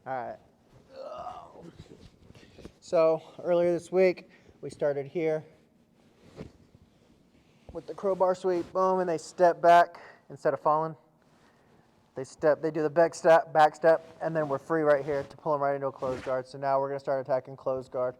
All right. So earlier this week, we started here with the crowbar sweep, boom, and they step back instead of falling. They do the back step, and then we're free right here to pull them right into a closed guard. So now we're going to start attacking closed guard.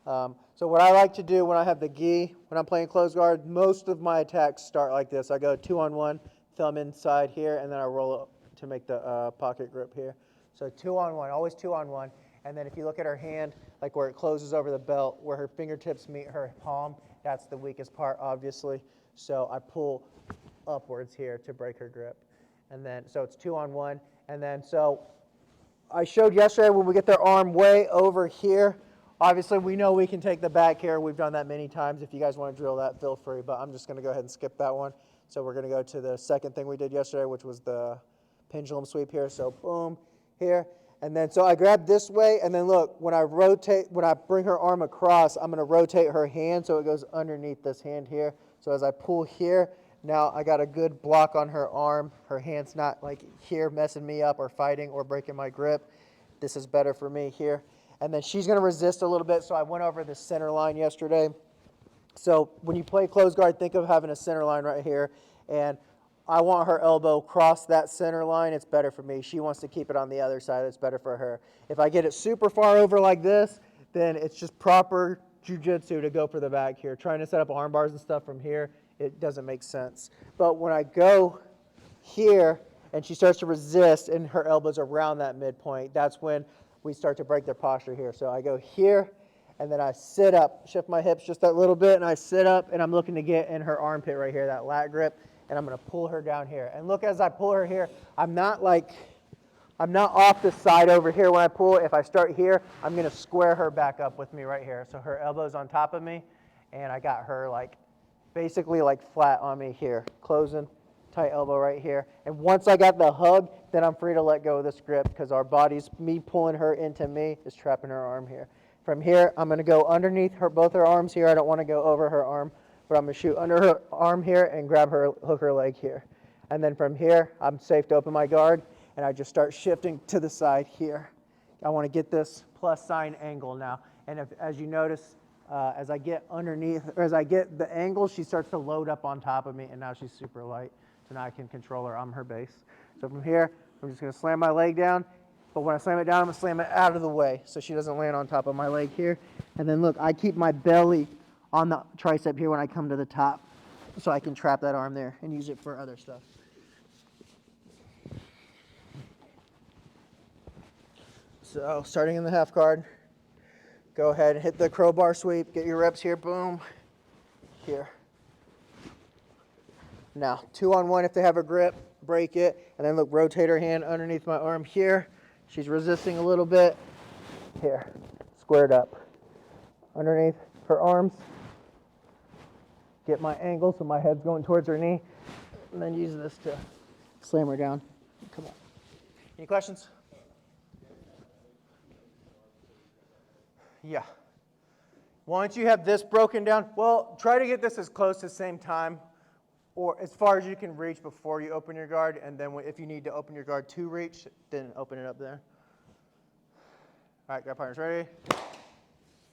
So what I like to do when I have the gi, when I'm playing closed guard, most of my attacks start like this. I go 2-on-1, thumb inside here, and then I roll up to make the pocket grip here. So 2-on-1, always 2-on-1. And then if you look at her hand, like where it closes over the belt, where her fingertips meet her palm, that's the weakest part, obviously. So I pull upwards here to break her grip. And then, so it's 2-on-1. And then, so I showed yesterday when we get their arm way over here. Obviously, we know we can take the back here. We've done that many times. If you guys want to drill that, feel free. But I'm just going to go ahead and skip that one. So we're going to go to the second thing we did yesterday, which was the pendulum sweep here. So boom, here. And then, so I grab this way. And then look, when I bring her arm across, I'm going to rotate her hand so it goes underneath this hand here. So as I pull here, now I got a good block on her arm. Her hand's not like here messing me up or fighting or breaking my grip. This is better for me here. And then she's going to resist a little bit, so I went over the center line yesterday. So when you play closed guard, think of having a center line right here. And I want her elbow across that center line. It's better for me. She wants to keep it on the other side. It's better for her. If I get it super far over like this, then it's just proper jiu-jitsu to go for the back here. Trying to set up arm bars and stuff from here, it doesn't make sense. But when I go here and she starts to resist and her elbow's around that midpoint, that's when we start to break their posture here. So I go here, and then I sit up, shift my hips just that little bit, and I sit up, and I'm looking to get in her armpit right here, that lat grip, and I'm going to pull her down here. And look, as I pull her here, I'm not off the side over here when I pull. If I start here, I'm going to square her back up with me right here. So her elbow's on top of me, and I got her basically flat on me here, closing. Tight elbow right here. And once I got the hug, then I'm free to let go of this grip because our body's, me pulling her into me is trapping her arm here. From here, I'm going to go underneath both her arms here. I don't want to go over her arm, but I'm going to shoot under her arm here and grab her, hook her leg here. And then from here, I'm safe to open my guard, and I just start shifting to the side here. I want to get this plus sign angle now. And as you notice, as I get underneath, or as I get the angle, she starts to load up on top of me, and now she's super light. So now I can control her. I'm her base. So from here, I'm just going to slam my leg down. But when I slam it down, I'm going to slam it out of the way so she doesn't land on top of my leg here. And then look, I keep my belly on the tricep here when I come to the top so I can trap that arm there and use it for other stuff. So starting in the half guard, go ahead and hit the crowbar sweep. Get your reps here. Boom. Here. Now, 2-on-1 if they have a grip, break it, and then look, rotate her hand underneath my arm here. She's resisting a little bit. Here, squared up. Underneath her arms. Get my angle so my head's going towards her knee. And then use this to slam her down. Come on. Any questions? Yeah. Once you have this broken down, well, try to get this as close to the same time or as far as you can reach before you open your guard, and then if you need to open your guard to reach, then open it up there. All right, grab partners, ready?